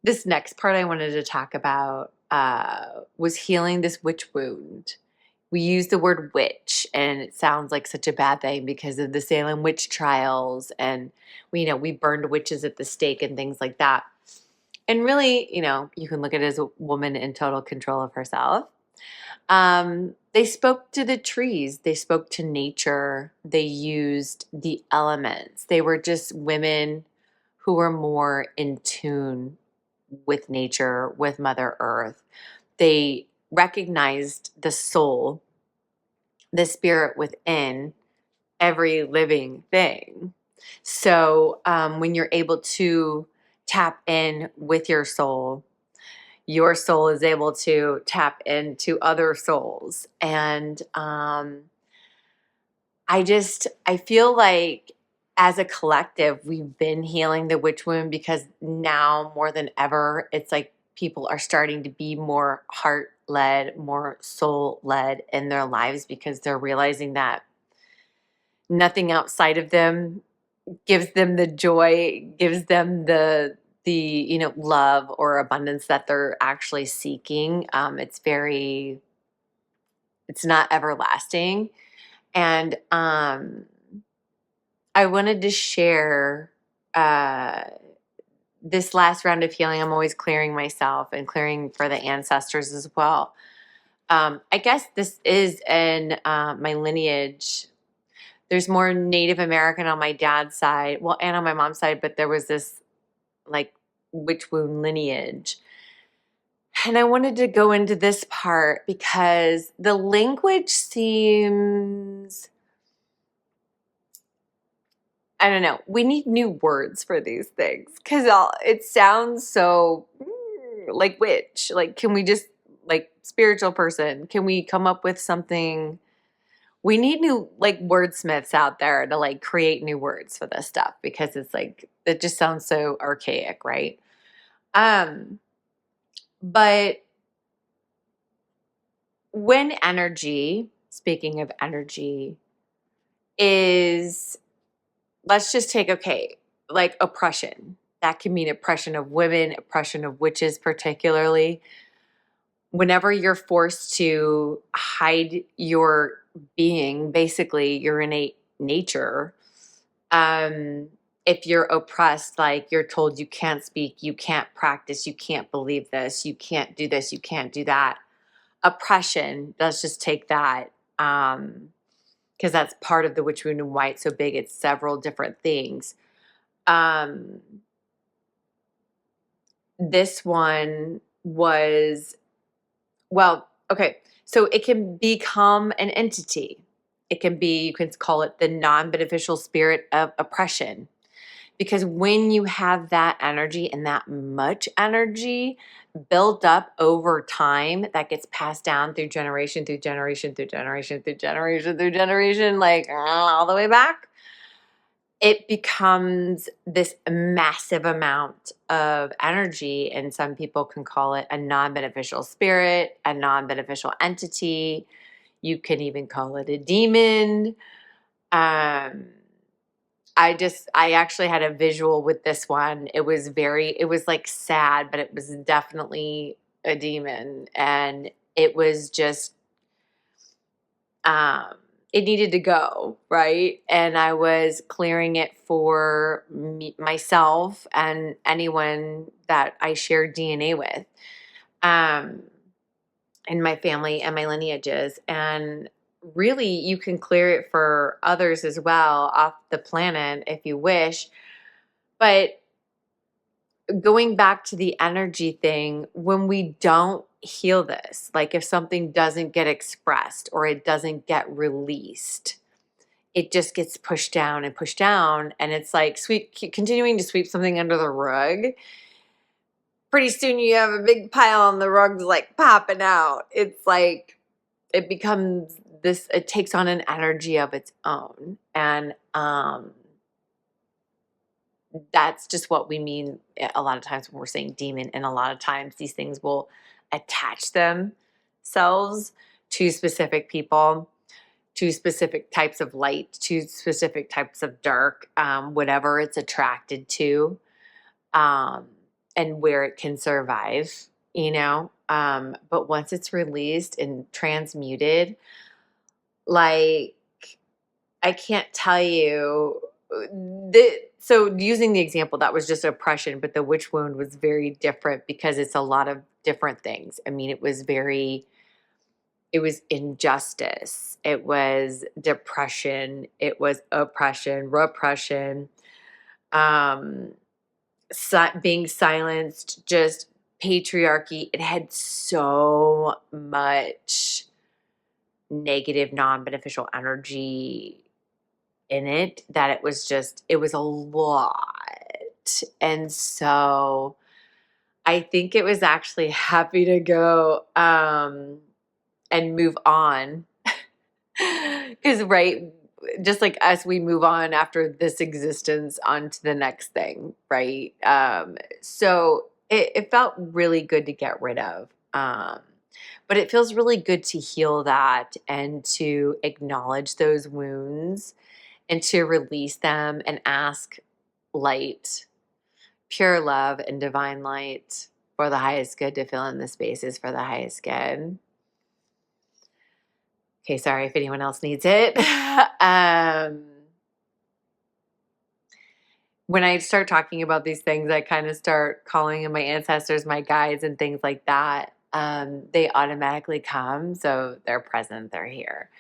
This next part I wanted to talk about was healing this witch wound. We use the word witch, and it sounds like such a bad thing because of the Salem witch trials, and we burned witches at the stake and things like that. And really, you can look at it as a woman in total control of herself. They spoke to the trees, they spoke to nature, they used the elements. They were just women who were more in tune with nature, with Mother Earth. They recognized the soul, the spirit within every living thing. So when you're able to tap in with your soul is able to tap into other souls. And I feel like as a collective, we've been healing the witch wound because now more than ever, it's like people are starting to be more heart led, more soul led in their lives because they're realizing that nothing outside of them gives them the joy, gives them the love or abundance that they're actually seeking. It's not everlasting. And I wanted to share uh, this last round of healing. I'm always clearing myself and clearing for the ancestors as well. I guess this is in my lineage. There's more Native American on my dad's side, well, and on my mom's side, but there was this like witch wound lineage. And I wanted to go into this part because the language seems, I don't know, we need new words for these things because it sounds so like witch. Like, can we just, like, spiritual person, can we come up with something? We need new, like, wordsmiths out there to, like, create new words for this stuff because it's like, it just sounds so archaic, right? But when energy, speaking of energy, is, let's just take, okay, like oppression. That can mean oppression of women, oppression of witches, particularly. Whenever you're forced to hide your being, basically your innate nature, if you're oppressed, like you're told you can't speak, you can't practice, you can't believe this, you can't do this, you can't do that. Oppression, let's just take that. Because that's part of the witch wound and why it's so big. It's several different things. This one was, well, okay. So it can become an entity. It can be, you can call it the non-beneficial spirit of oppression. Because when you have that energy and that much energy built up over time, that gets passed down through generation, through generation, through generation, through generation, through generation, like all the way back, it becomes this massive amount of energy. And some people can call it a non-beneficial spirit, a non-beneficial entity. You can even call it a demon. I actually had a visual with this one. It was like sad, but it was definitely a demon. And it was just, um, it needed to go, right? And I was clearing it for myself and anyone that I shared DNA with, um, in my family and my lineages. And really, you can clear it for others as well off the planet if you wish. But going back to the energy thing, when we don't heal this, like if something doesn't get expressed or it doesn't get released, it just gets pushed down and pushed down. And it's like continuing to sweep something under the rug. Pretty soon you have a big pile and the rug's like popping out. It's like, it becomes this, it takes on an energy of its own. And that's just what we mean a lot of times when we're saying demon. And a lot of times these things will attach themselves to specific people, to specific types of light, to specific types of dark, whatever it's attracted to. Um, and where it can survive, you know? But once it's released and transmuted, like, I can't tell you so using the example, that was just oppression, but the witch wound was very different because it's a lot of different things. I mean, it was injustice, it was depression, it was oppression, repression, um, being silenced, just patriarchy. It had so much negative, non-beneficial energy in it that it was a lot. And so I think it was actually happy to go and move on. Because, right, just like us, we move on after this existence onto the next thing, right? So it felt really good to get rid of. But it feels really good to heal that and to acknowledge those wounds and to release them and ask light, pure love, and divine light for the highest good to fill in the spaces for the highest good. Okay, sorry if anyone else needs it. When I start talking about these things, I kind of start calling in my ancestors, my guides, and things like that. They automatically come, so they're present, they're here.